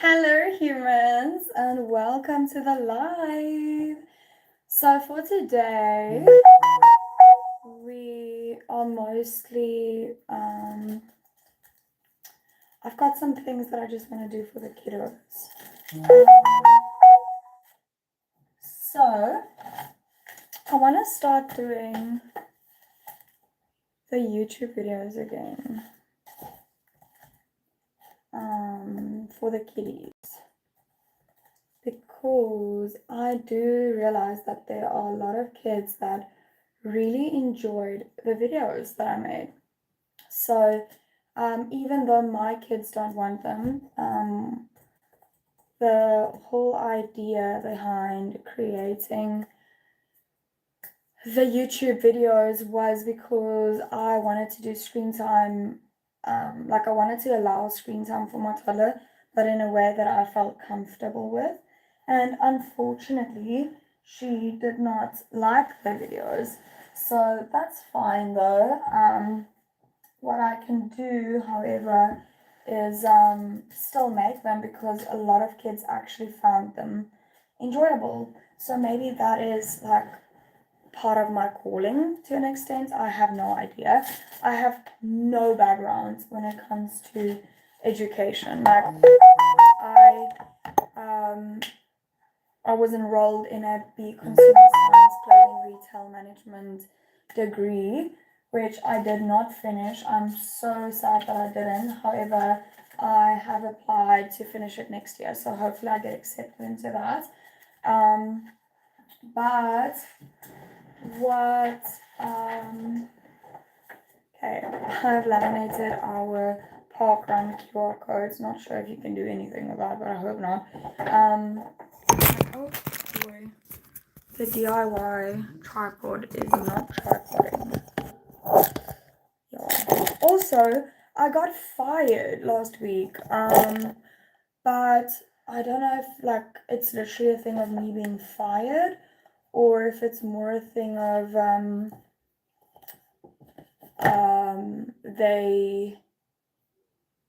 Hello, humans, and welcome to the live. So, for today, we are mostly, I've got some things that I just want to do for the kiddos. So, I want to start doing the YouTube videos again for the kiddies. Because I do realize that there are a lot of kids that really enjoyed the videos that I made. So even though my kids don't want them, the whole idea behind creating the YouTube videos was because I wanted to do screen time, like I wanted to allow screen time for my toddler, but in a way that I felt comfortable with. And unfortunately, she did not like the videos. So that's fine though. What I can do, however, is still make them because a lot of kids actually found them enjoyable. So maybe that is like part of my calling to an extent. I have no idea. I have no background when it comes to education. Like um, I was enrolled in a B Consumer Science Clothing Retail Management degree, which I did not finish. I'm so sad that I didn't. However, I have applied to finish it next year, so hopefully I get accepted into that. But what okay, I've laminated our park run QR codes. Not sure if you can do anything with that, but I hope not. Oh boy, the DIY tripod is not tripoding. Yeah. Also, I got fired last week. But I don't know if like it's literally a thing of me being fired, or if it's more a thing of they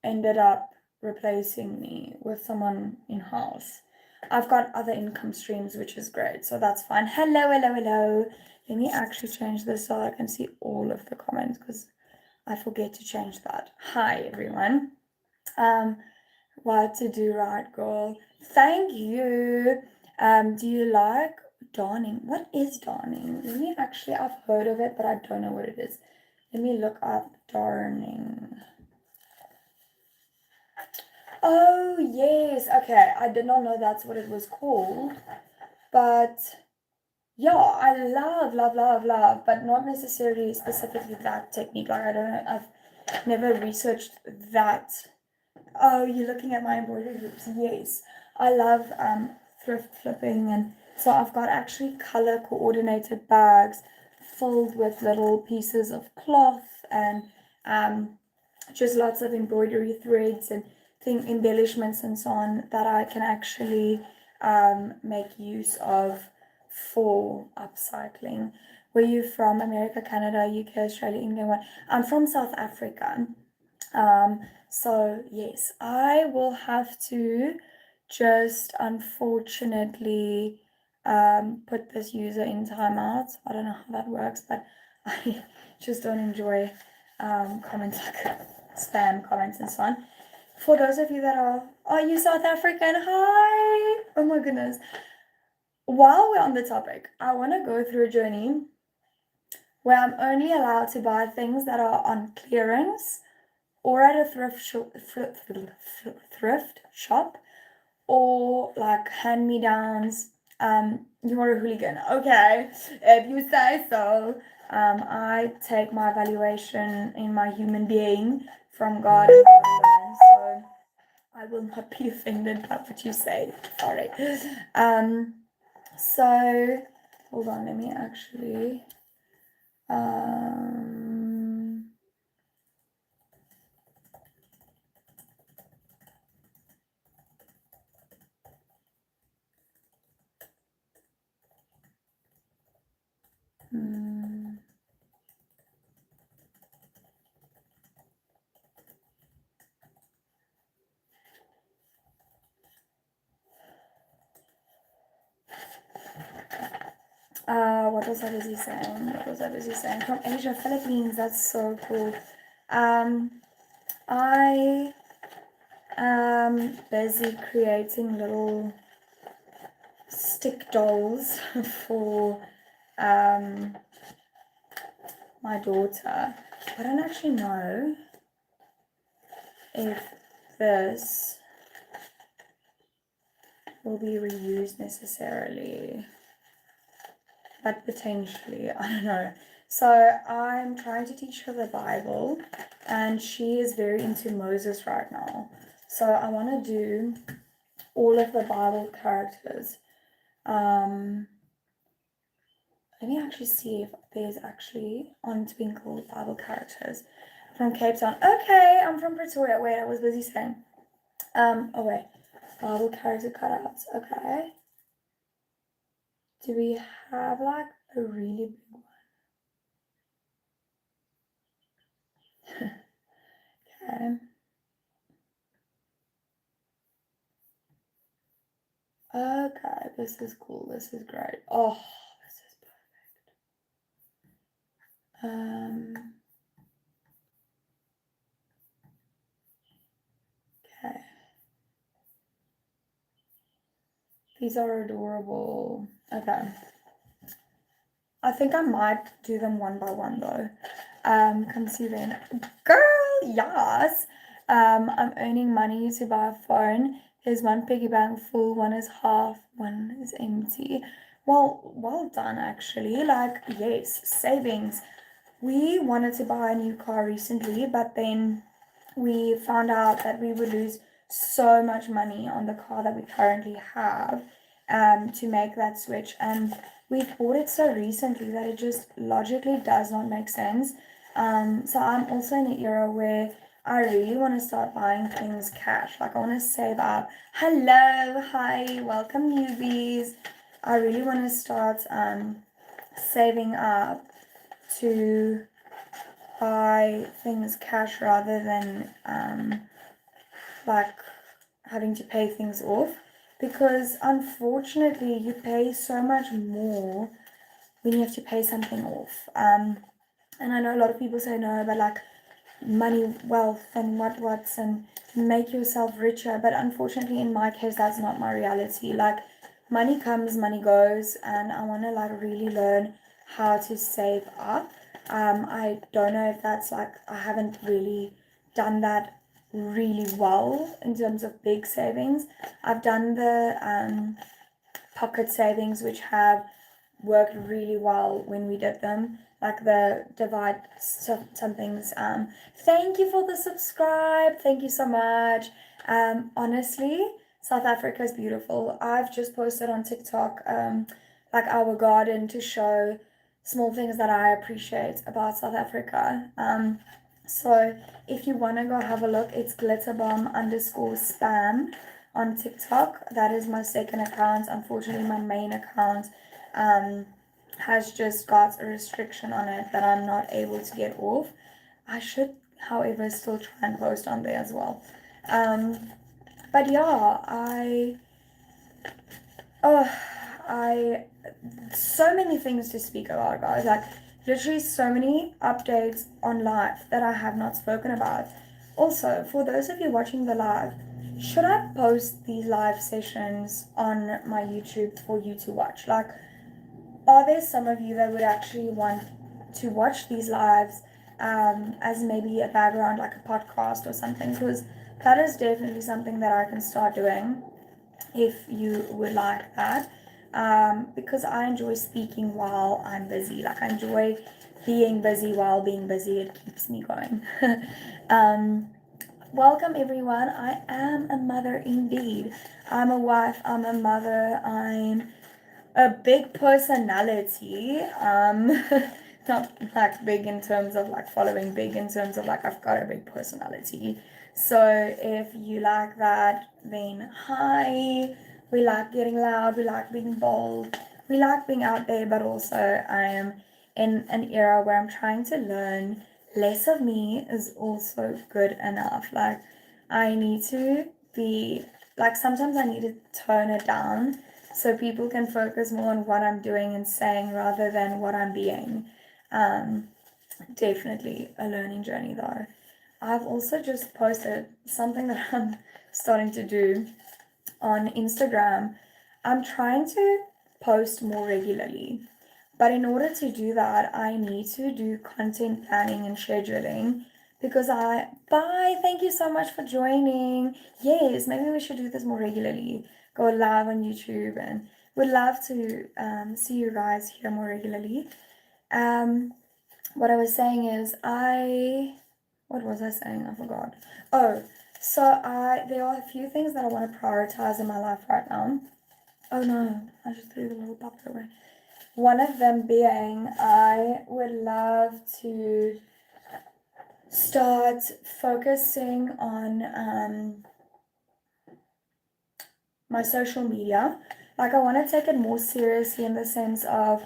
ended up replacing me with someone in-house. I've got other income streams, which is great, so that's fine. Hello, hello, hello. Let me actually change this so I can see all of the comments because I forget to change that. Hi, everyone. What to do right, girl? Thank you. Do you like darning? What is darning? Let me actually, I've heard of it, but I don't know what it is. Let me look up darning. Oh, yes. Okay. I did not know that's what it was called. But yeah, I love, but not necessarily specifically that technique. Like, I don't know. I've never researched that. Oh, you're looking at my embroidery hoops. Yes. I love thrift flipping. And so I've got actually color coordinated bags filled with little pieces of cloth and just lots of embroidery threads and embellishments and so on that I can actually make use of for upcycling. Were you from America, Canada, UK, Australia, England? I'm from South Africa. So yes, I will have to just unfortunately put this user in timeout. I don't know how that works, but I just don't enjoy comments like spam comments and so on. For those of you that are you South African? Hi! Oh my goodness. While we're on the topic, I want to go through a journey where I'm only allowed to buy things that are on clearance or at a thrift shop or like hand-me-downs. You're a hooligan. Okay, if you say so. I take my valuation in my human being from God and God alone, so I will not be offended by what you say. Sorry. So hold on, let me actually What was I busy saying? What was I busy saying? From Asia, Philippines. That's so cool. I am busy creating little stick dolls for my daughter. I don't actually know if this will be reused necessarily, but potentially, I don't know. So I'm trying to teach her the Bible, and she is very into Moses right now. So I want to do all of the Bible characters. Let me actually see if there's actually on Twinkle Bible characters from Cape Town. Okay, I'm from Pretoria. Wait, I was busy saying. Oh wait, Bible character cutouts. Okay. Do we have like a really big one? Okay. Okay, this is cool. This is great. Oh, this is perfect. Okay. These are adorable. Okay. I think I might do them one by one though. Conceiving. Girl, yes. I'm earning money to buy a phone. Here's one piggy bank full, one is half, one is empty. Well done actually. Like, yes, savings. We wanted to buy a new car recently, but then we found out that we would lose so much money on the car that we currently have to make that switch. And we bought it so recently that it just logically does not make sense. So I'm also in an era where I really want to start buying things cash. Like I want to save up. Hello, hi, welcome newbies. I really want to start saving up to buy things cash rather than like having to pay things off, because unfortunately you pay so much more when you have to pay something off. And I know a lot of people say no, but like money, wealth, and what's and make yourself richer. But unfortunately, in my case, that's not my reality. Like money comes, money goes, and I want to like really learn how to save up. I don't know if that's like I haven't really done that really well in terms of big savings. I've done the pocket savings, which have worked really well when we did them, like the divide some things. Thank you for the subscribe, thank you so much. Honestly, South Africa is beautiful. I've just posted on TikTok like our garden to show small things that I appreciate about South Africa. So if you want to go have a look, it's Glitterbomb underscore spam on TikTok. That is my second account. Unfortunately, my main account has just got a restriction on it that I'm not able to get off. I should, however, still try and post on there as well. But yeah, so many things to speak about, guys. Like, literally so many updates on life that I have not spoken about. Also, for those of you watching the live, should I post these live sessions on my YouTube for you to watch? Like, are there some of you that would actually want to watch these lives as maybe a background, like a podcast or something? Because that is definitely something that I can start doing if you would like that. Because I enjoy speaking while I'm busy. Like I enjoy being busy while being busy. It keeps me going. Welcome everyone. I am a mother indeed. I'm a wife. I'm a mother. I'm a big personality. Not like big in terms of like following, big in terms of like I've got a big personality. So if you like that, then hi. We like getting loud, we like being bold, we like being out there, but also I am in an era where I'm trying to learn less of me is also good enough. Like I need to be like sometimes I need to tone it down so people can focus more on what I'm doing and saying rather than what I'm being. Um, Definitely a learning journey though. I've also just posted something that I'm starting to do on Instagram. I'm trying to post more regularly. But in order to do that, I need to do content planning and scheduling because bye, thank you so much for joining. Yes, maybe we should do this more regularly. Go live on YouTube and would love to see you guys here more regularly. Um, what I was saying is what was I saying? I forgot. Oh, so there are a few things that I want to prioritize in my life right now. Oh no, I just threw the little bubble away. One of them being I would love to start focusing on my social media. Like, I want to take it more seriously in the sense of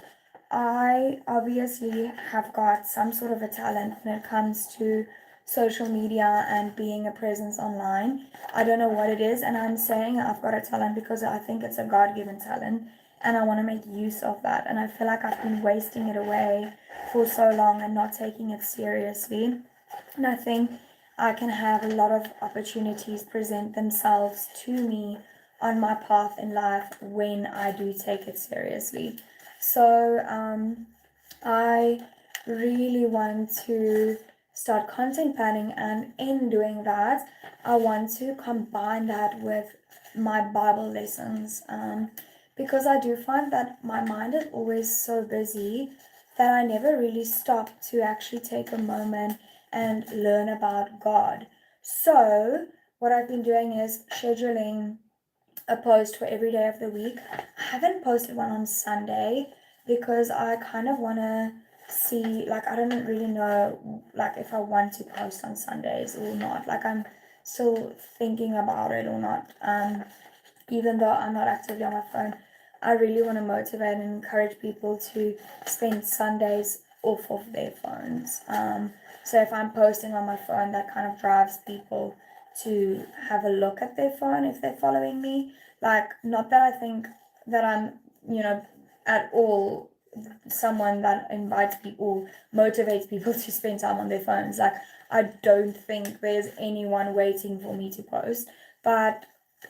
I obviously have got some sort of a talent when it comes to social media and being a presence online. I don't know what it is, and I'm saying I've got a talent because I think it's a God given talent and I want to make use of that. And I feel like I've been wasting it away for so long and not taking it seriously. And I think I can have a lot of opportunities present themselves to me on my path in life when I do take it seriously. So I really want to start content planning, and in doing that, I want to combine that with my Bible lessons because I do find that my mind is always so busy that I never really stop to actually take a moment and learn about God. So, what I've been doing is scheduling a post for every day of the week. I haven't posted one on Sunday because I kind of want to see, like, I don't really know, like, if I want to post on Sundays or not. Like, I'm still thinking about it or not. Even though I'm not actively on my phone, I really want to motivate and encourage people to spend Sundays off of their phones. So if I'm posting on my phone, that kind of drives people to have a look at their phone if they're following me. Like, not that I think that I'm, at all someone that invites people, motivates people to spend time on their phones. Like, I don't think there's anyone waiting for me to post. But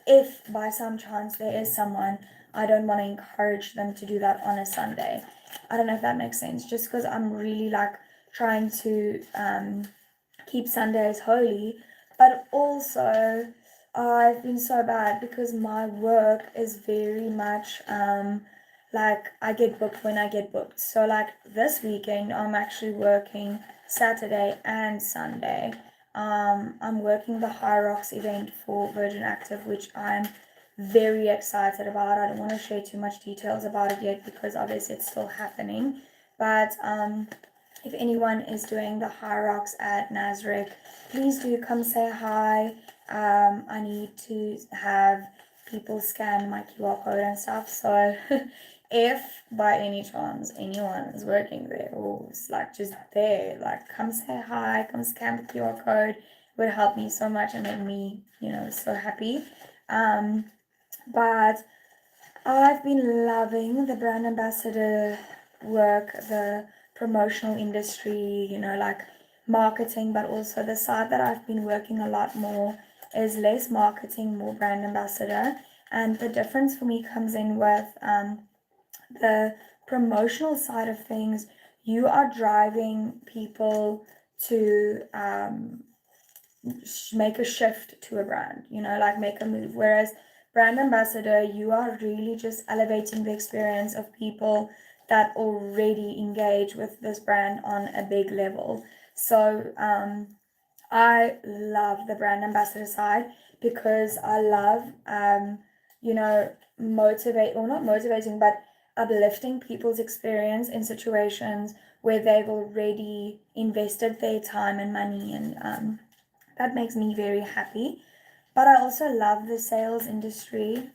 if by some chance there is someone, I don't want to encourage them to do that on a Sunday. I don't know if that makes sense. Just because I'm really like trying to keep Sundays holy, but also I've been so bad because my work is very much like I get booked when I get booked. So like this weekend I'm actually working Saturday and Sunday. I'm working the High Rocks event for Virgin Active, which I'm very excited about. I don't want to share too much details about it yet because obviously it's still happening. But if anyone is doing the High Rocks at Nazareth, please do come say hi. I need to have people scan my QR code and stuff. So if by any chance anyone is working there or is like just there, like come say hi, come scan the QR code. It would help me so much and make me, so happy. But I've been loving the brand ambassador work, the promotional industry, like marketing, but also the side that I've been working a lot more is less marketing, more brand ambassador. And the difference for me comes in with the promotional side of things. You are driving people to make a shift to a brand, like make a move. Whereas brand ambassador, you are really just elevating the experience of people that already engage with this brand on a big level. So I love the brand ambassador side because I love, motivate, or not motivating, but uplifting people's experience in situations where they've already invested their time and money, and that makes me very happy. But I also love the sales industry.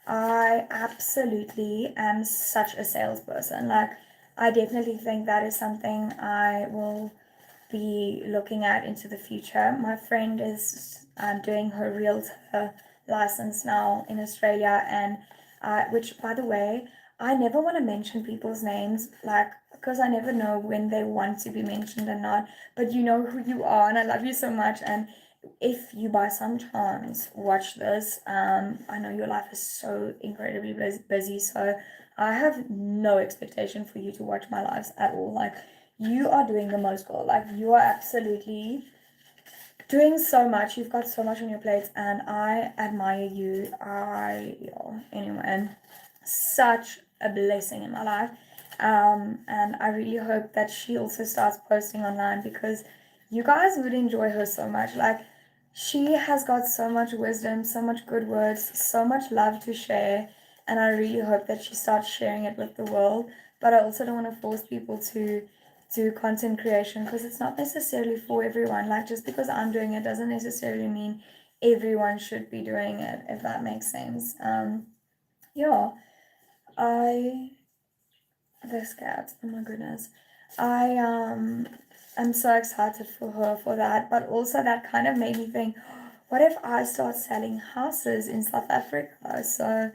I absolutely am such a salesperson. Like, I definitely think that is something I will be looking at into the future. My friend is doing her realtor license now in Australia, and which, by the way, I never want to mention people's names, like, because I never know when they want to be mentioned or not. But you know who you are, and I love you so much. And if you by some chance watch this, I know your life is so incredibly busy, so I have no expectation for you to watch my lives at all. Like, you are doing the most, girl. Like, you are absolutely doing so much. You've got so much on your plate, and I admire you. Anyway, such a blessing in my life. And I really hope that she also starts posting online, because you guys would enjoy her so much. Like, she has got so much wisdom, so much good words, so much love to share, and I really hope that she starts sharing it with the world. But I also don't want to force people to do content creation, because it's not necessarily for everyone. Like, just because I'm doing it doesn't necessarily mean everyone should be doing it, if that makes sense. Yeah, I this cat, oh my goodness. I am so excited for her for that, but also that kind of made me think, what if I start selling houses in South Africa? So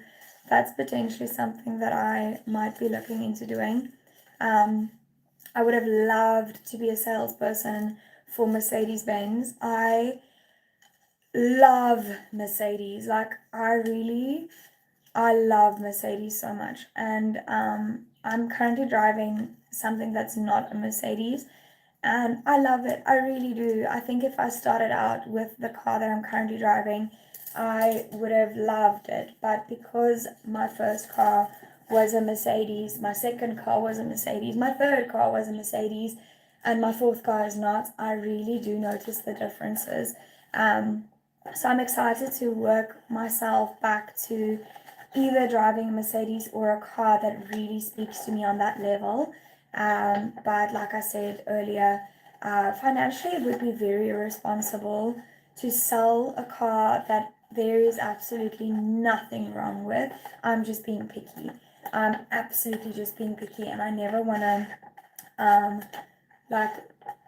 that's potentially something that I might be looking into doing. I would have loved to be a salesperson for Mercedes Benz. I love Mercedes. Like, I love Mercedes so much. And I'm currently driving something that's not a Mercedes, and I love it. I really do. I think if I started out with the car that I'm currently driving, I would have loved it. But because my first car was a Mercedes, my second car was a Mercedes, my third car was a Mercedes, and my fourth car is not, I really do notice the differences. So I'm excited to work myself back to either driving a Mercedes or a car that really speaks to me on that level. But like I said earlier, financially it would be very irresponsible to sell a car that there is absolutely nothing wrong with. I'm just being picky. I'm absolutely just being picky, and I never want to like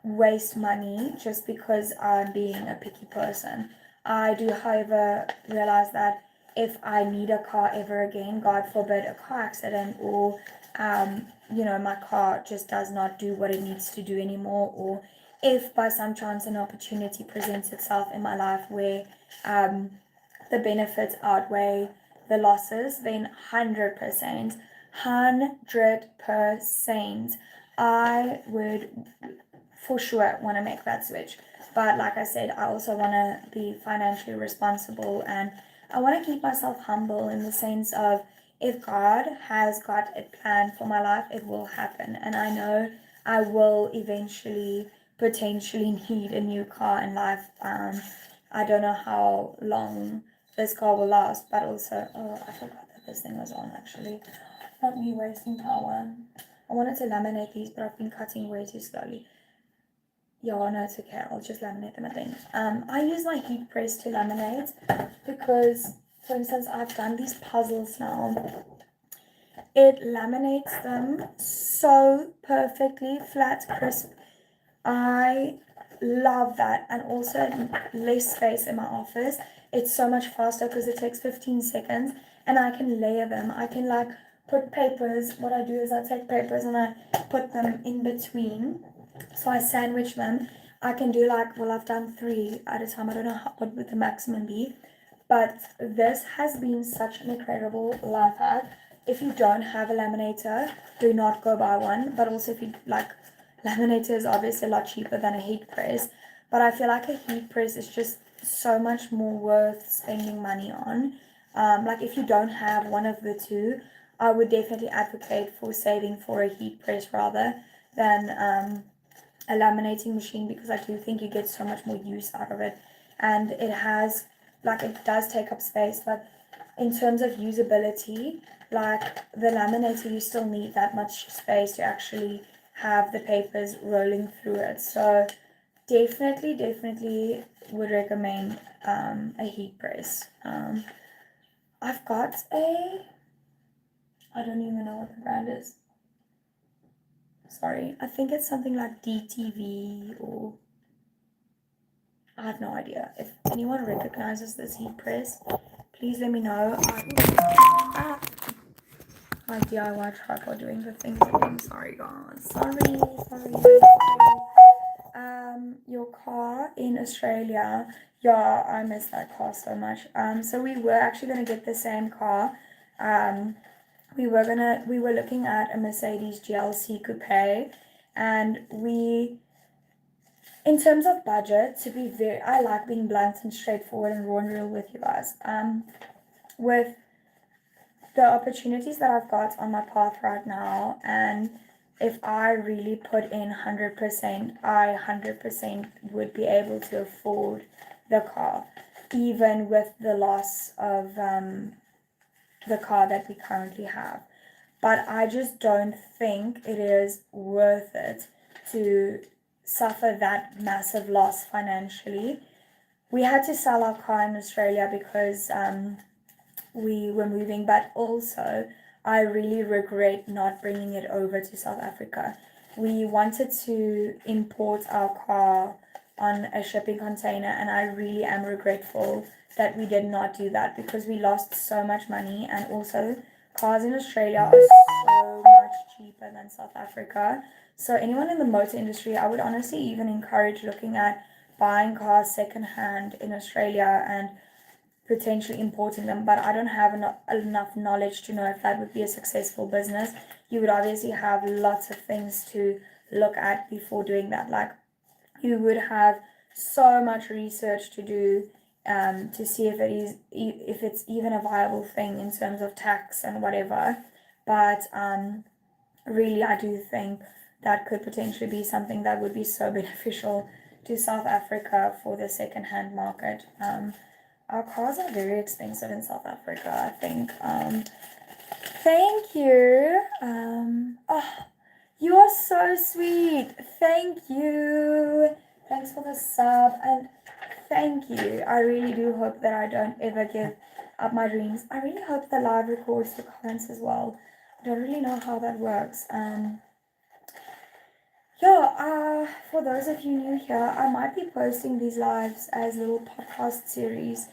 waste money just because I'm being a picky person. I do, however, realize that if I need a car ever again, God forbid a car accident, or my car just does not do what it needs to do anymore, or if by some chance an opportunity presents itself in my life where the benefits outweigh the losses, then 100%, 100%, I would for sure want to make that switch. But like I said, I also want to be financially responsible, and I want to keep myself humble in the sense of, if God has got a plan for my life, it will happen. And I know I will eventually potentially need a new car in life. I don't know how long this car will last, but also, oh, I forgot that this thing was on actually. Not me wasting power. I wanted to laminate these, but I've been cutting way too slowly. Yeah, no, it's okay. I'll just laminate them, I think. I use my heat press to laminate because, for instance, I've done these puzzles now. It laminates them so perfectly, flat, crisp. I love that. And also less space in my office. It's so much faster because it takes 15 seconds, and I can layer them. I can like put papers. What I do is I take papers and I put them in between. So I sandwich them. I can do I've done 3 at a time. I don't know what would the maximum be. But this has been such an incredible life hack. If you don't have a laminator, do not go buy one. But also, if you laminator is obviously a lot cheaper than a heat press. But I feel like a heat press is just so much more worth spending money on. If you don't have one of the two, I would definitely advocate for saving for a heat press rather than a laminating machine, because I do think you get so much more use out of it. And it has, it does take up space, but in terms of usability, the laminator, you still need that much space to actually have the papers rolling through it. So definitely would recommend a heat press. I've got I don't even know what the brand is. Sorry, I think it's something like DTV, or I have no idea. If anyone recognizes this heat press, please let me know. my DIY tripod doing the things again. Sorry guys. Sorry. Your car in Australia. Yeah, I miss that car so much. So we were actually gonna get the same car. We were looking at a Mercedes GLC coupe, and in terms of budget, to be very, I like being blunt and straightforward and raw and real with you guys. With the opportunities that I've got on my path right now, and if I really put in 100%, I 100% would be able to afford the car, even with the loss of the car that we currently have. But I just don't think it is worth it to suffer that massive loss financially. We had to sell our car in Australia because we were moving, but also I really regret not bringing it over to South Africa. We wanted to import our car on a shipping container, and I really am regretful that we did not do that because we lost so much money, and also cars in Australia are so much cheaper than South Africa. So anyone in the motor industry, I would honestly even encourage looking at buying cars secondhand in Australia and potentially importing them, but I don't have enough knowledge to know if that would be a successful business. You would obviously have lots of things to look at before doing that. Like, you would have so much research to do to see if it's even a viable thing in terms of tax and whatever. But really, I do think that could potentially be something that would be so beneficial to South Africa for the second-hand market. Our cars are very expensive in South Africa, I think. Thank you. Oh, you are so sweet. Thank you. Thanks for the sub, and thank you. I really do hope that I don't ever give up my dreams. I really hope the live records the comments as well. I don't really know how that works. For those of you new here, I might be posting these lives as little podcast series.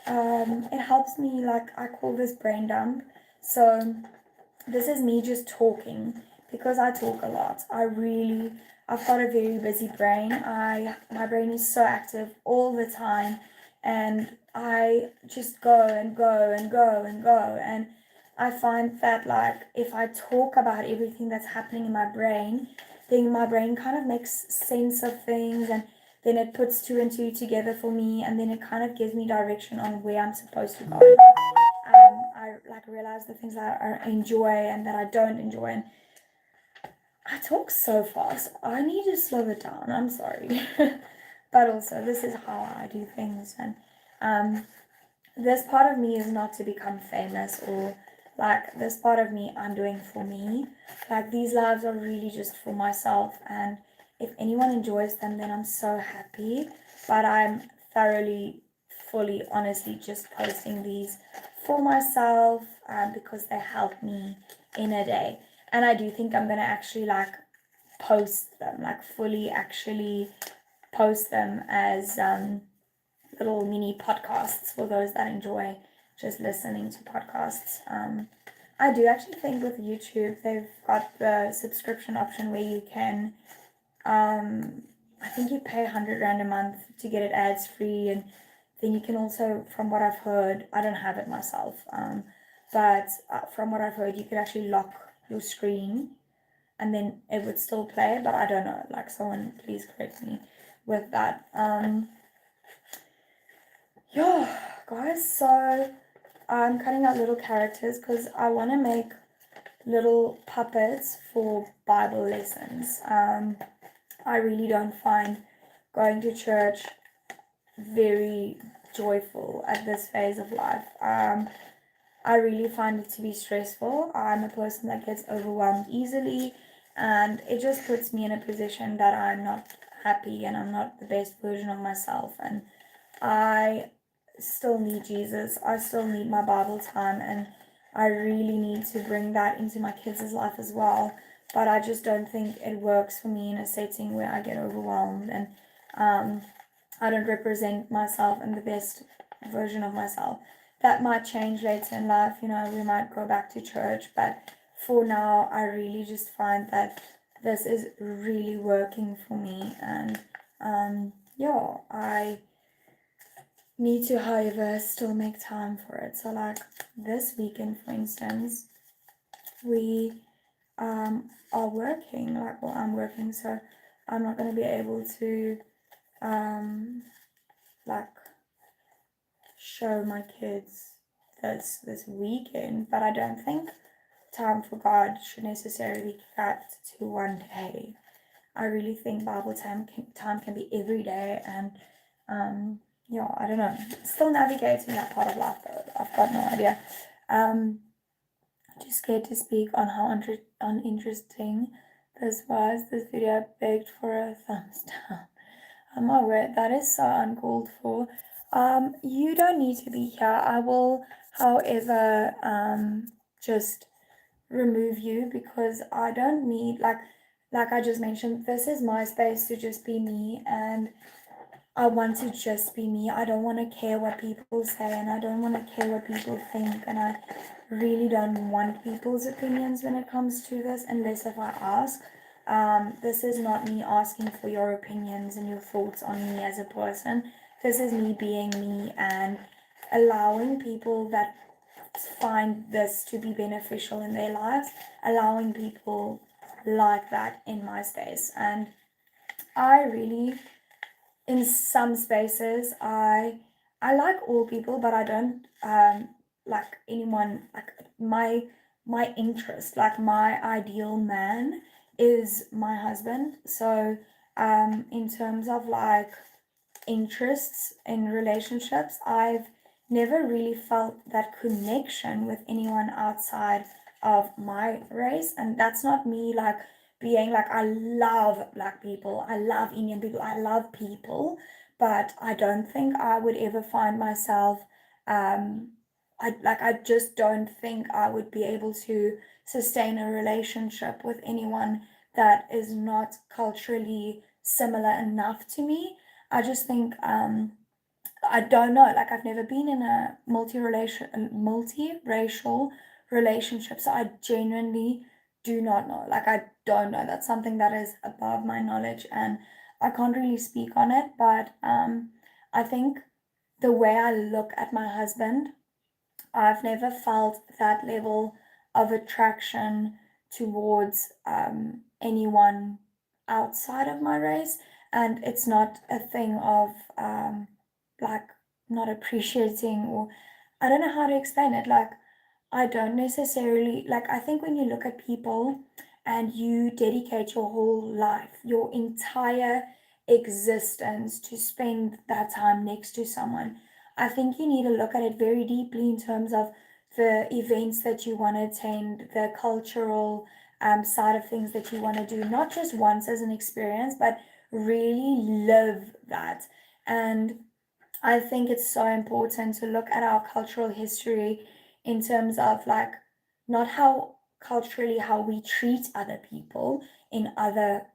It helps me, like, I call this brain dump. So this is me just talking because I talk a lot. I've got a very busy brain. My brain is so active all the time, and I just go and go and go and go. And I find that, like, if I talk about everything that's happening in my brain, then my brain kind of makes sense of things, and then it puts two and two together for me, and then it kind of gives me direction on where I'm supposed to go. I like realize the things that I enjoy and that I don't enjoy, and I talk so fast. I need to slow it down. I'm sorry. But also, this is how I do things, and this part of me is not to become famous, or like, this part of me I'm doing for me. Like, these lives are really just for myself, and if anyone enjoys them, then I'm so happy. But I'm thoroughly, fully, honestly just posting these for myself, because they help me in a day. And I do think I'm gonna actually, like, post them, like, fully actually post them as little mini podcasts for those that enjoy just listening to podcasts. I do actually think with YouTube they've got the subscription option where you can, I think you pay 100 Rand a month to get it ads free, and then you can also, from what I've heard, I don't have it myself, but from what I've heard, you could actually lock your screen and then it would still play, but I don't know, like, someone please correct me with that. Yeah, guys, so I'm cutting out little characters because I want to make little puppets for Bible lessons. I really don't find going to church very joyful at this phase of life. I really find it to be stressful. I'm a person that gets overwhelmed easily, and it just puts me in a position that I'm not happy and I'm not the best version of myself, and I still need Jesus. I still need my Bible time, and I really need to bring that into my kids' life as well. But I just don't think it works for me in a setting where I get overwhelmed, and I don't represent myself in the best version of myself. That might change later in life, we might go back to church, but for now, I really just find that this is really working for me, and yeah, I need to, however, still make time for it. So, like this weekend, for instance, we are working, like, well, I'm working, so I'm not going to be able to um, like show my kids this weekend, but I don't think time for God should necessarily be cut to one day. I really think Bible time can be every day, and yeah, I don't know. Still navigating that part of life though. I've got no idea. Um, just scared to speak on how uninteresting this was. This video begged for a thumbs down. Oh my word, that is so uncalled for. You don't need to be here. I will, however, just remove you because I don't need like I just mentioned, this is my space to just be me, and I want to just be me. I don't want to care what people say, and I don't want to care what people think, and I really don't want people's opinions when it comes to this unless if I ask. This is not me asking for your opinions and your thoughts on me as a person. This is me being me and allowing people that find this to be beneficial in their lives, allowing people like that in my space. And I really, in some spaces, I like all people, but I don't like anyone. Like my interest, like my ideal man is my husband. So in terms of like interests in relationships, I've never really felt that connection with anyone outside of my race. And that's not me like being like, I love black people, I love Indian people, I love people, but I don't think I would ever find myself. I just don't think I would be able to sustain a relationship with anyone that is not culturally similar enough to me. I just think I don't know. Like I've never been in a multiracial relationship, so I genuinely do not know. Like I don't know. That's something that is above my knowledge, and I can't really speak on it. But I think the way I look at my husband, I've never felt that level of attraction towards anyone outside of my race. And it's not a thing of like not appreciating, or I don't know how to explain it. Like, I don't necessarily, like, I think when you look at people and you dedicate your whole life, your entire existence to spend that time next to someone, I think you need to look at it very deeply in terms of the events that you want to attend, the cultural side of things that you want to do, not just once as an experience, but really live that. And I think it's so important to look at our cultural history in terms of like not how culturally how we treat other people in other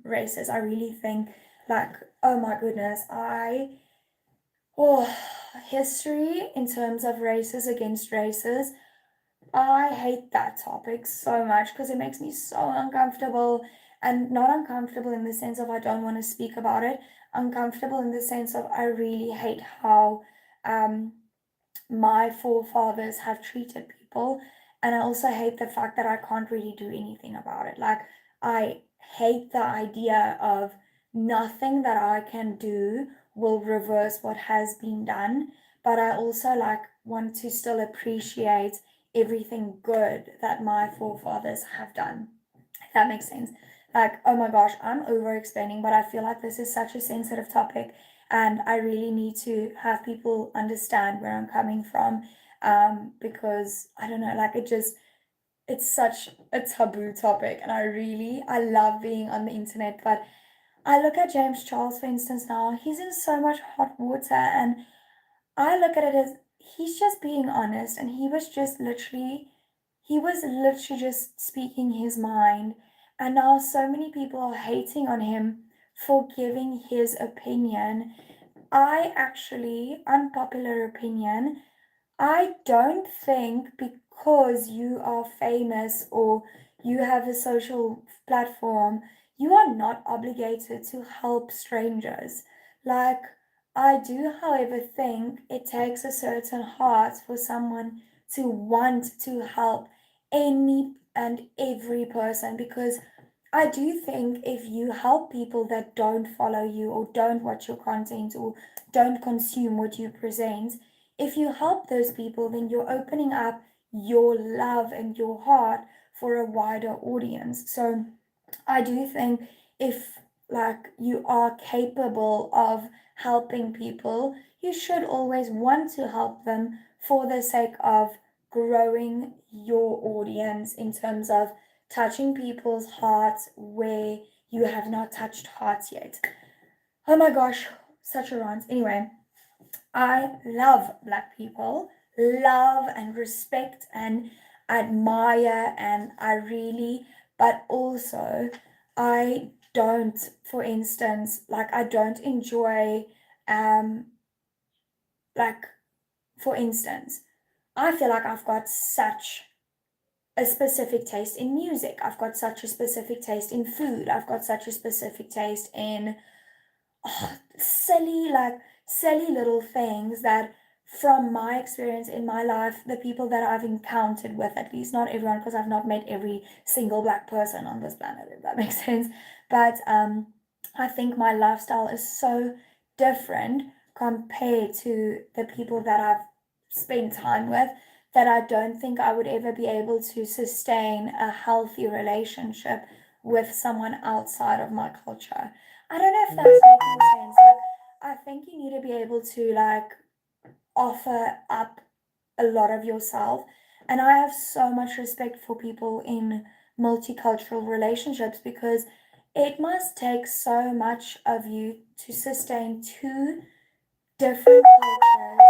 races. I really think like, oh my goodness, oh, history in terms of races against races, I hate that topic so much because it makes me so uncomfortable, and not uncomfortable in the sense of I don't want to speak about it, uncomfortable in the sense of I really hate how um, my forefathers have treated people. And I also hate the fact that I can't really do anything about it. Like, I hate the idea of nothing that I can do will reverse what has been done. But I also like want to still appreciate everything good that my forefathers have done. If that makes sense. Like, oh my gosh, I'm over explaining, but I feel like this is such a sensitive topic, and I really need to have people understand where I'm coming from. Because I don't know, like it's such a taboo topic, and I love being on the internet, but I look at James Charles, for instance, now, he's in so much hot water, and I look at it as he's just being honest, and he was literally just speaking his mind. And now so many people are hating on him for giving his opinion. I actually, unpopular opinion, I don't think because you are famous or you have a social platform, you are not obligated to help strangers. Like, I do, however, think it takes a certain heart for someone to want to help any and every person, because I do think if you help people that don't follow you or don't watch your content or don't consume what you present, if you help those people, then you're opening up your love and your heart for a wider audience. So I do think if like you are capable of helping people, you should always want to help them for the sake of growing your audience in terms of touching people's hearts where you have not touched hearts yet. Oh my gosh, such a rant. Anyway, I love black people, love and respect and admire, and I really, but also I don't, for instance, like I don't enjoy, um, like for instance, I feel like I've got such a specific taste in music. I've got such a specific taste in food. I've got such a specific taste in silly, like silly little things that from my experience in my life, the people that I've encountered with, at least not everyone, because I've not met every single black person on this planet, if that makes sense. But I think my lifestyle is so different compared to the people that I've spent time with, that I don't think I would ever be able to sustain a healthy relationship with someone outside of my culture. I don't know if that's making sense. Like, I think you need to be able to like offer up a lot of yourself. And I have so much respect for people in multicultural relationships, because it must take so much of you to sustain two different cultures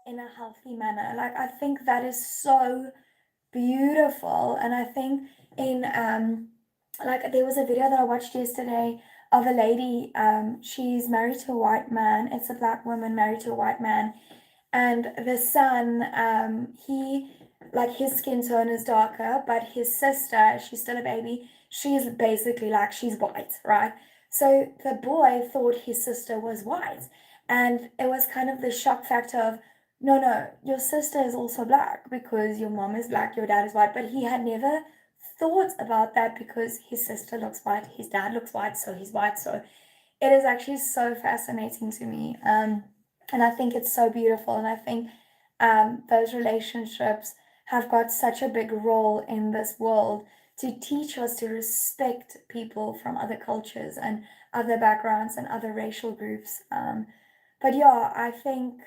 in a healthy manner. Like, I think that is so beautiful. And I think in like there was a video that I watched yesterday of a lady, she's married to a white man. It's a black woman married to a white man, and the son, he, like his skin tone is darker, but his sister, she's still a baby, she's basically like, she's white, right? So the boy thought his sister was white, and it was kind of the shock factor of, no, no, your sister is also black because your mom is black, your dad is white. But he had never thought about that, because his sister looks white, his dad looks white, so he's white. So it is actually so fascinating to me. And I think it's so beautiful. And I think those relationships have got such a big role in this world to teach us to respect people from other cultures and other backgrounds and other racial groups. But yeah, I think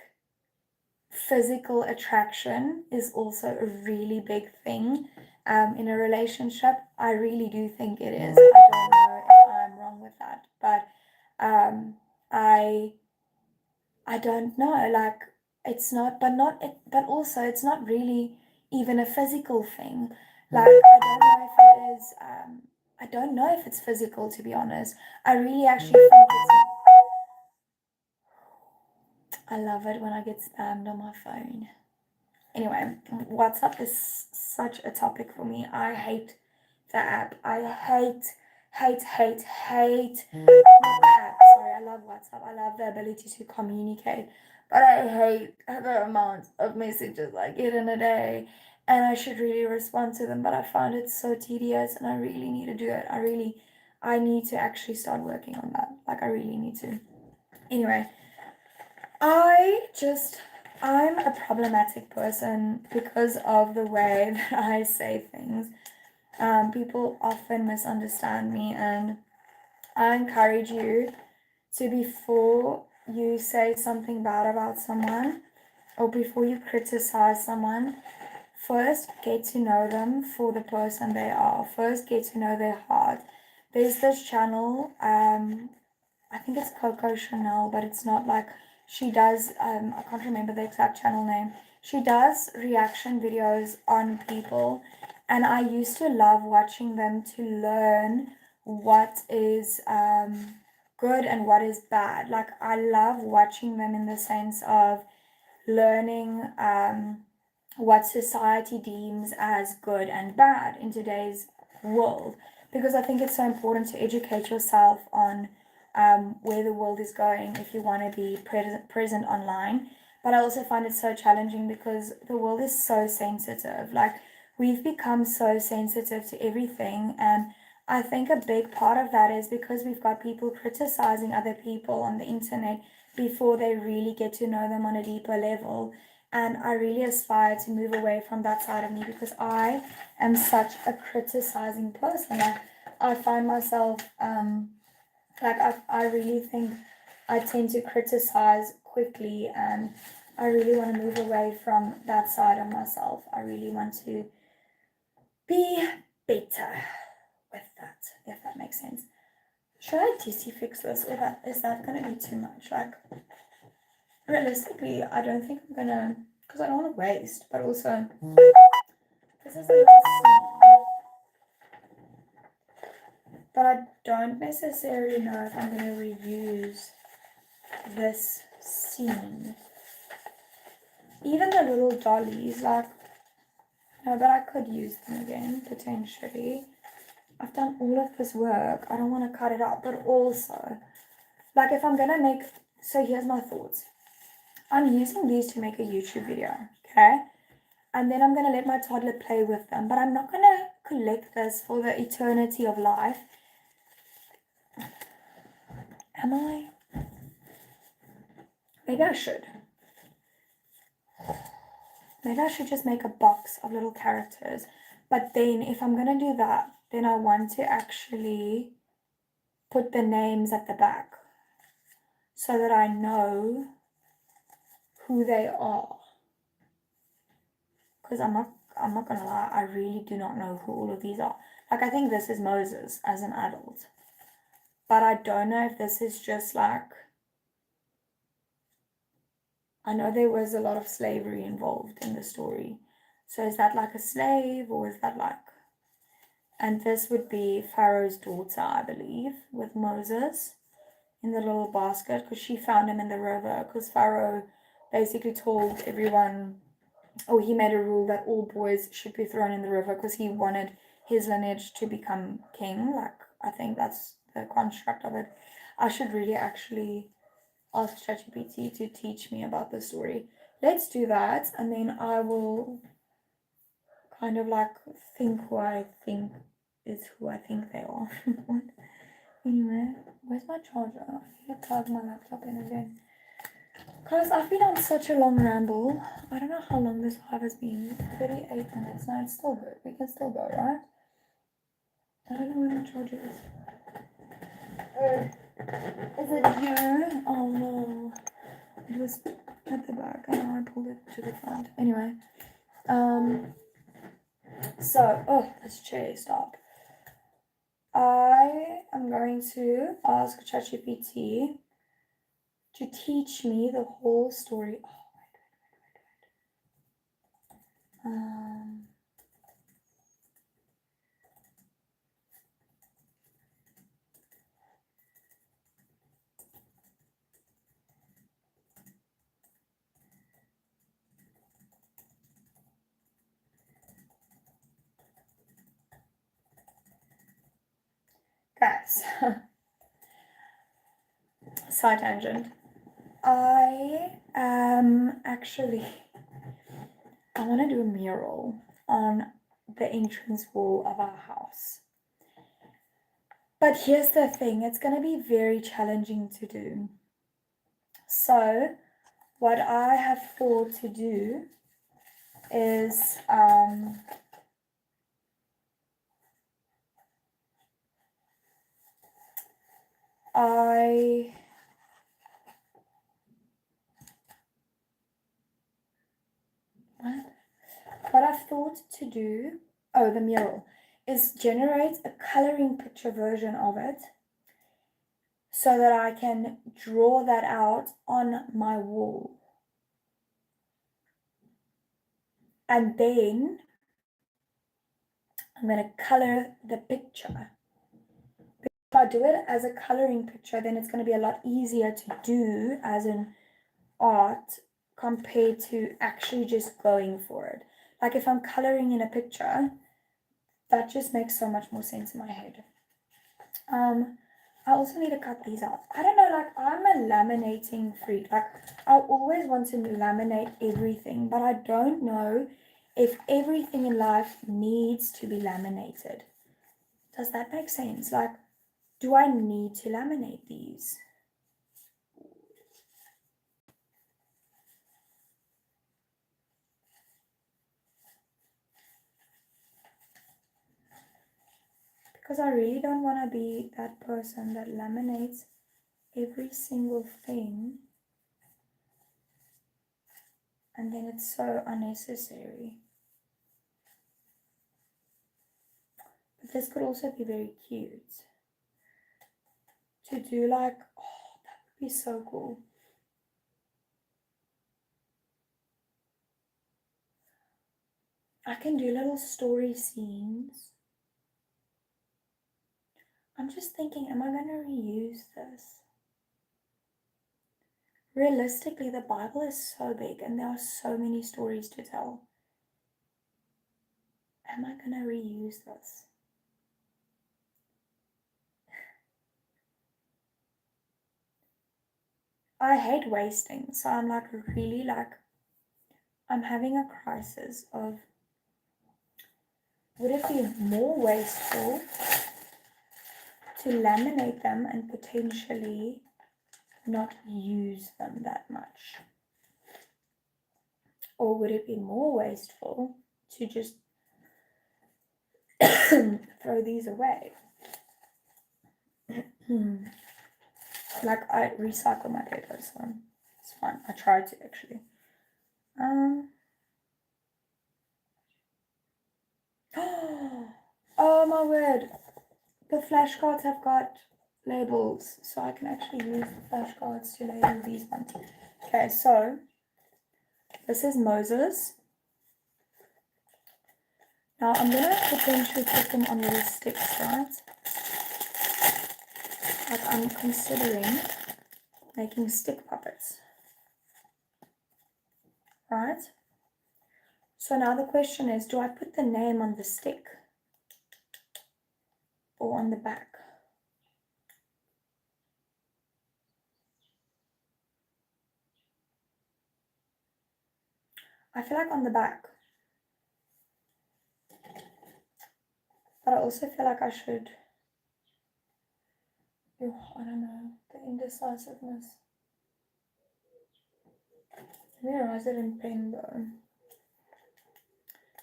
physical attraction is also a really big thing in a relationship. I really do think it is. I don't know if I'm wrong with that, but um, I I don't know. Like, it's not, but not it, but also it's not really even a physical thing. Like, I don't know if it is. I don't know if it's physical, to be honest. I really actually think it's. I love it when I get spammed on my phone. Anyway, WhatsApp is such a topic for me. I hate the app. I hate not the app. Sorry, I love WhatsApp. I love the ability to communicate. But I hate the amount of messages I get in a day. And I should really respond to them, but I find it so tedious, and I really need to do it. I need to actually start working on that. Like, I really need to. Anyway, I just, I'm a problematic person because of the way that I say things. People often misunderstand me, and I encourage you to, before you say something bad about someone or before you criticize someone, first get to know them for the person they are. First, get to know their heart. There's this channel, I think it's Coco Chanel, but it's not like, she does, I can't remember the exact channel name. She does reaction videos on people, and I used to love watching them to learn what is good and what is bad. Like, I love watching them in the sense of learning what society deems as good and bad in today's world, because I think it's so important to educate yourself on where the world is going if you want to be present online. But I also find it so challenging because the world is so sensitive. Like, we've become so sensitive to everything, and I think a big part of that is because we've got people criticizing other people on the internet before they really get to know them on a deeper level. And I really aspire to move away from that side of me because I am such a criticizing person. Like, I find myself, I really think I tend to criticize quickly, and I really want to move away from that side of myself. I really want to be better with that, if that makes sense. Should I DC fix this, or is that going to be too much? Like, realistically, I don't think I'm going to, because I don't want to waste, but also, this is a little small. But I don't necessarily know if I'm going to reuse this scene. Even the little dollies, like, no, but I could use them again, potentially. I've done all of this work. I don't want to cut it out, but also, like, if I'm going to make, so here's my thoughts. I'm using these to make a YouTube video, okay? And then I'm going to let my toddler play with them, but I'm not going to collect this for the eternity of life. Am I? Maybe I should. Maybe I should just make a box of little characters. But then if I'm going to do that, then I want to actually put the names at the back so that I know who they are. Because I'm not going to lie, I really do not know who all of these are. Like, I think this is Moses as an adult. But I don't know if this is just like, I know there was a lot of slavery involved in the story. So is that like a slave, or is that like, and this would be Pharaoh's daughter, I believe, with Moses in the little basket, because she found him in the river, because Pharaoh basically told everyone, or he made a rule that all boys should be thrown in the river because he wanted his lineage to become king. Like, I think that's the construct of it. I should really actually ask ChatGPT to teach me about the story. Let's do that, and then I will kind of like think who I think is who I think they are. Anyway, where's my charger? I need to plug my laptop in again. Guys, I've been on such a long ramble. I don't know how long this live has been. 38 minutes. Now it's still good. We can still go, right? I don't know where my charger is. Is it here? Oh no. It was at the back and now I pulled it to the front. Anyway. This chair, stop. I am going to ask ChatGPT to teach me the whole story. Oh, wait. Guys, side tangent. I want to do a mural on the entrance wall of our house. But here's the thing, it's going to be very challenging to do. So, what I have thought to do is what I've thought to do, the mural, is generate a coloring picture version of it so that I can draw that out on my wall. And then I'm going to color the picture. If I do it as a coloring picture, then it's going to be a lot easier to do as an art compared to actually just going for it. Like if I'm coloring in a picture, that just makes so much more sense in my head. I also need to cut these out. I don't know, like I'm a laminating freak. Like I always want to laminate everything, but I don't know if everything in life needs to be laminated. Does that make sense? Like, do I need to laminate these? Because I really don't want to be that person that laminates every single thing and then it's so unnecessary. But this could also be very cute. To do like, oh, that would be so cool. I can do little story scenes. I'm just thinking, am I going to reuse this? Realistically, the Bible is so big and there are so many stories to tell. Am I going to reuse this? I hate wasting, so I'm like really like, I'm having a crisis of, would it be more wasteful to laminate them and potentially not use them that much? Or would it be more wasteful to just throw these away? Like I recycle my paper, so it's fine. I try to actually. Oh my word! The flashcards have got labels, so I can actually use the flashcards to label these ones. Okay, so this is Moses. Now I'm gonna potentially put them on little sticks, right? Like I'm considering making stick puppets, right? So now the question is, do I put the name on the stick or on the back? I feel like on the back. But I also feel like I should, I don't know, the indecisiveness. Maybe I write it in pen though.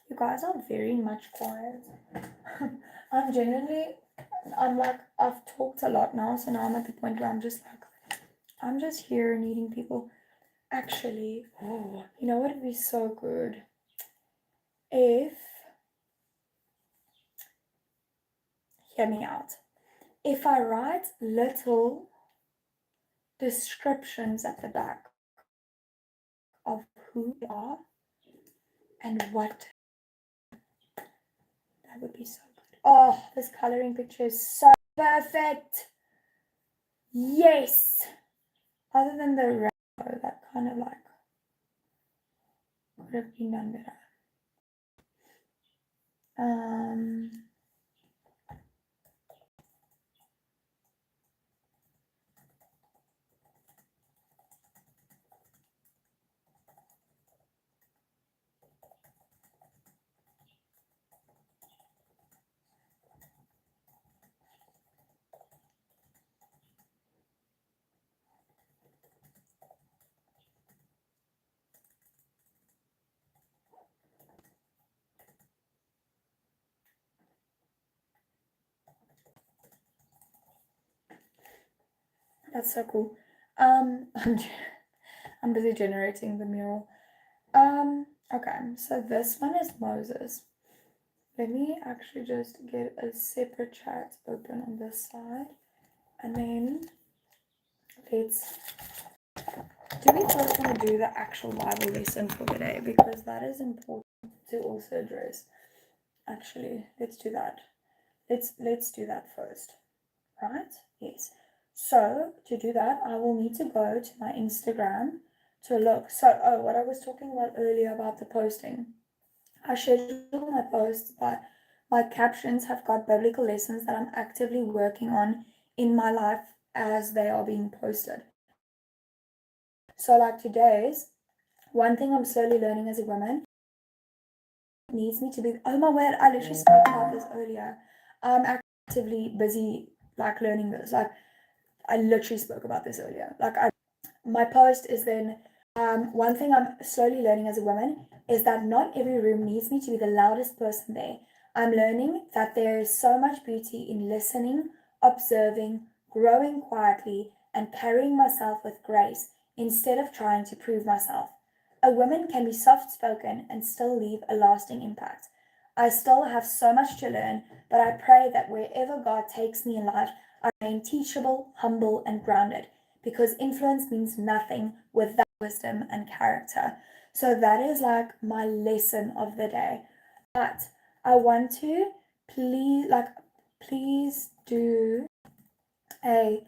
You guys are very much quiet. I'm like, I've talked a lot now, so now I'm at the point where I'm just like, I'm just here needing people. Actually, oh, you know what would be so good? If, hear me out, if I write little descriptions at the back of who they are and what, that would be so good. Oh, this coloring picture is so perfect. Yes. Other than the rainbow, that kind of like could have been done better. That's so cool. I'm busy generating the mural. Okay, so this one is Moses. Let me actually just get a separate chat open on this side. And then let's, do we first want to do the actual Bible lesson for today? Because that is important to also address. Actually, let's do that. Let's do that first. Right? Yes. So to do that, I will need to go to my Instagram to look. So, oh, what I was talking about earlier about the posting. I schedule my posts, but my captions have got biblical lessons that I'm actively working on in my life as they are being posted. So, like today's, one thing I'm slowly learning as a woman needs me to be, oh my word, I literally spoke about this earlier. I'm actively busy like learning this. Like, I literally spoke about this earlier. My post is then, one thing I'm slowly learning as a woman is that not every room needs me to be the loudest person there. I'm learning that there is so much beauty in listening, observing, growing quietly, and carrying myself with grace instead of trying to prove myself. A woman can be soft spoken and still leave a lasting impact. I still have so much to learn, but I pray that wherever God takes me in life, I remain teachable, humble, and grounded because influence means nothing without wisdom and character. So that is like my lesson of the day. But I want to please do a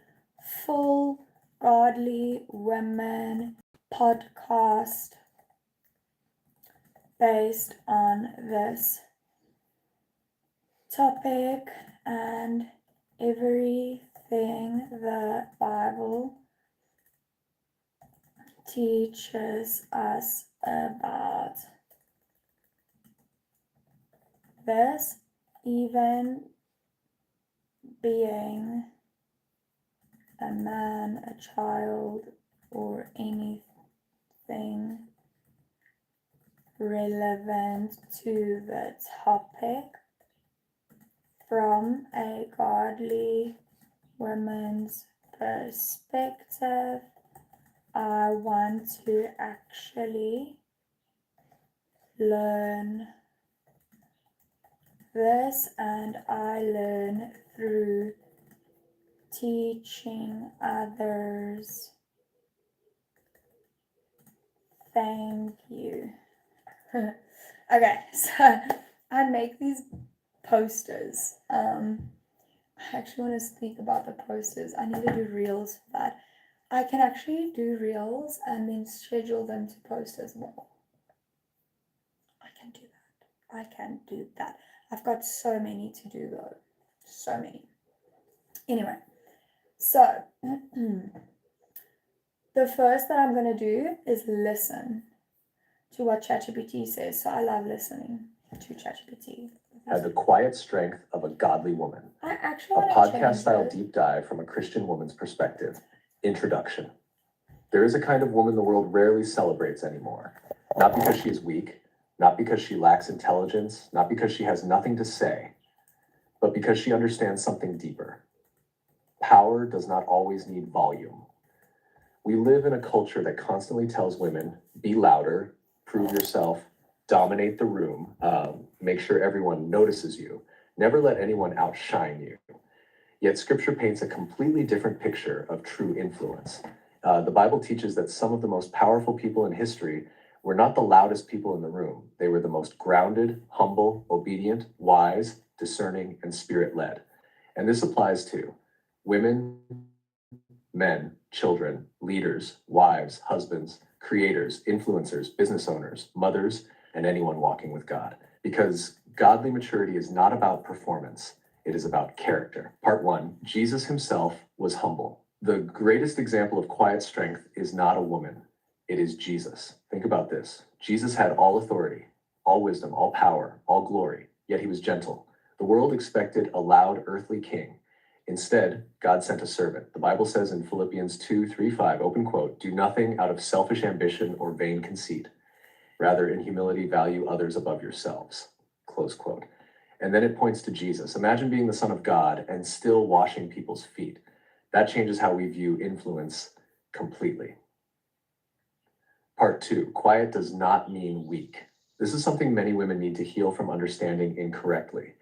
full godly women podcast based on this topic and everything the Bible teaches us about this, even being a man, a child, or anything relevant to the topic from a godly woman's perspective. I want to actually learn this, and I learn through teaching others. Thank you. Okay, so I make these posters. I actually want to speak about the posters. I need to do reels for that. I can actually do reels and then schedule them to post as well. I can do that. I can do that. I've got so many to do though. So many. Anyway, so the first that I'm going to do is listen to what ChatGPT says. So I love listening to ChatGPT. Had the quiet strength of a godly woman. I actually A want to podcast-style deep dive from a Christian woman's perspective. Introduction. There is a kind of woman the world rarely celebrates anymore. Not because she is weak, not because she lacks intelligence, not because she has nothing to say, but because she understands something deeper. Power does not always need volume. We live in a culture that constantly tells women, be louder, prove yourself, dominate the room, make sure everyone notices you, never let anyone outshine you. Yet scripture paints a completely different picture of true influence. The Bible teaches that some of the most powerful people in history were not the loudest people in the room. They were the most grounded, humble, obedient, wise, discerning, and spirit-led. And this applies to women, men, children, leaders, wives, husbands, creators, influencers, business owners, mothers, and anyone walking with God. Because godly maturity is not about performance, it is about character. Part 1, Jesus himself was humble. The greatest example of quiet strength is not a woman, it is Jesus. Think about this. Jesus had all authority, all wisdom, all power, all glory, yet he was gentle. The world expected a loud earthly king. Instead, God sent a servant. The Bible says in Philippians 2:3-5, open quote, do nothing out of selfish ambition or vain conceit. Rather, in humility, value others above yourselves, close quote. And then it points to Jesus. Imagine being the Son of God and still washing people's feet. That changes how we view influence completely. Part 2, quiet does not mean weak. This is something many women need to heal from understanding incorrectly.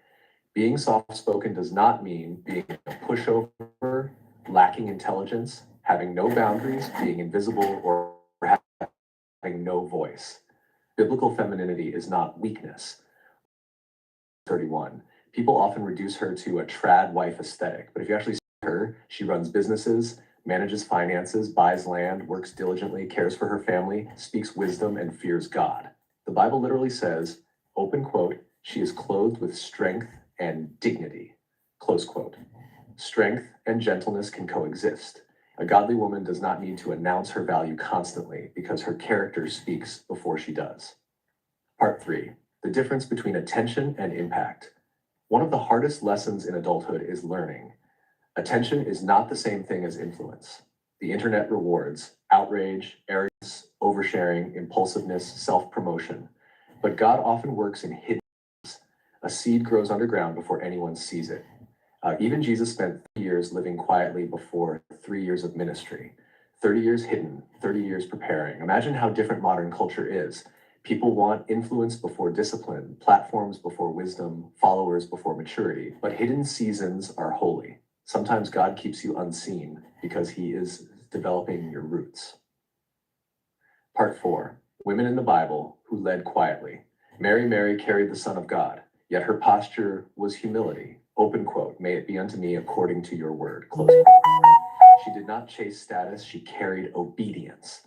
Being soft-spoken does not mean being a pushover, lacking intelligence, having no boundaries, being invisible, or having no voice. Biblical femininity is not weakness. 31. People often reduce her to a trad wife aesthetic, but if you actually see her, she runs businesses, manages finances, buys land, works diligently, cares for her family, speaks wisdom, and fears God. The Bible literally says, open quote, she is clothed with strength and dignity, close quote. Strength and gentleness can coexist. A godly woman does not need to announce her value constantly because her character speaks before she does. Part 3, the difference between attention and impact. One of the hardest lessons in adulthood is learning. Attention is not the same thing as influence. The internet rewards outrage, arrogance, oversharing, impulsiveness, self-promotion. But God often works in hidden ways. A seed grows underground before anyone sees it. Even Jesus spent 3 years living quietly before 3 years of ministry. 30 years hidden, 30 years preparing. Imagine how different modern culture is. People want influence before discipline, platforms before wisdom, followers before maturity. But hidden seasons are holy. Sometimes God keeps you unseen because he is developing your roots. Part 4, women in the Bible who led quietly. Mary carried the Son of God, yet her posture was humility. Open quote, may it be unto me according to your word, close quote. She did not chase status, she carried obedience.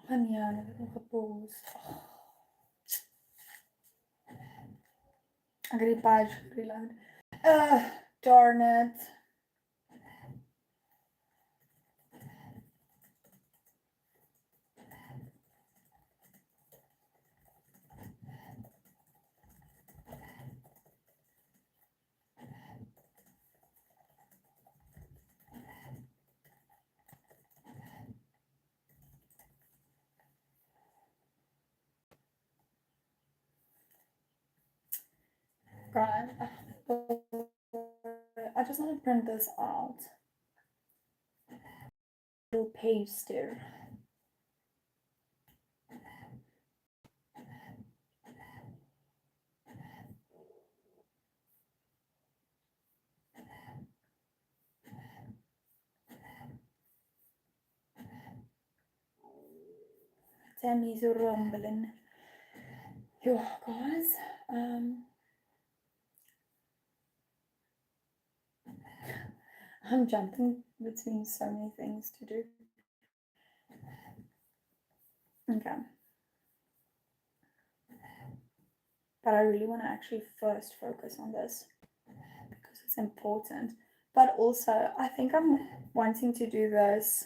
I gotta badge reload. Darn it. Right. I just want to print this out. Little paste there. Tammy's rumbling. Yo, guys. I'm jumping between so many things to do. Okay. But I really want to actually first focus on this because it's important. But also, I think I'm wanting to do this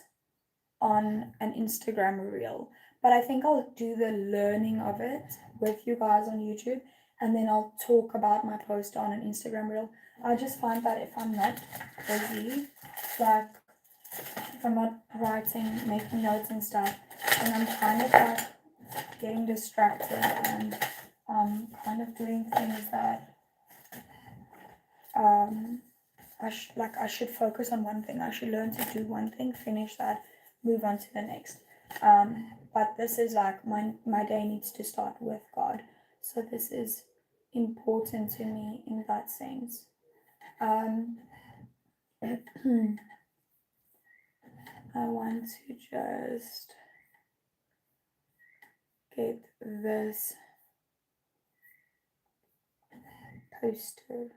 on an Instagram reel. But I think I'll do the learning of it with you guys on YouTube, and then I'll talk about my post on an Instagram reel. I just find that if I'm not busy, like if I'm not writing, making notes and stuff, then I'm kind of like getting distracted and kind of doing things that I should focus on one thing. I should learn to do one thing, finish that, move on to the next. But this is like my day needs to start with God. So this is important to me in that sense. I want to just get this poster.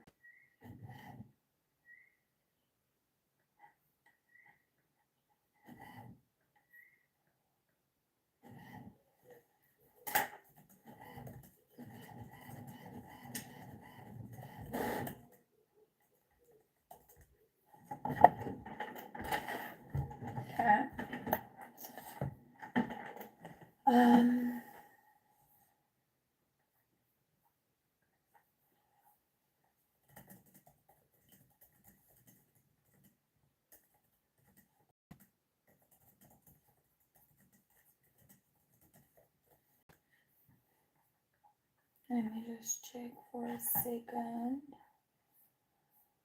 Okay. Let me just check for a second.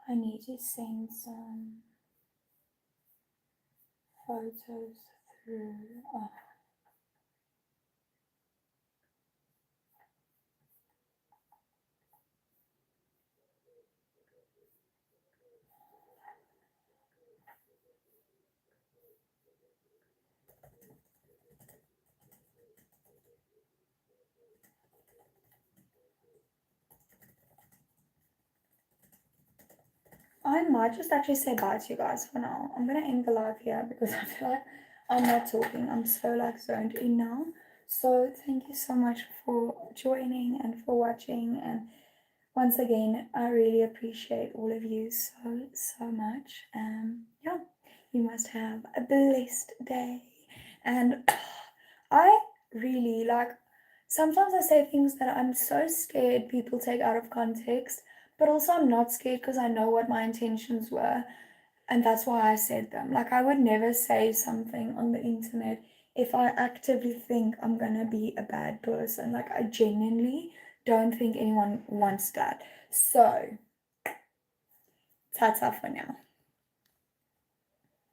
I need to send some photos through. Oh. I might just actually say bye to you guys for now. I'm gonna end the live here because I feel like I'm not talking. I'm so like zoned in now. So thank you so much for joining and for watching. And once again, I really appreciate all of you so much. Yeah, you must have a blessed day. And I really like, sometimes I say things that I'm so scared people take out of context, but also I'm not scared because I know what my intentions were, and that's why I said them. Like, I would never say something on the internet if I actively think I'm gonna be a bad person. Like, I genuinely don't think anyone wants that. So, ta for now.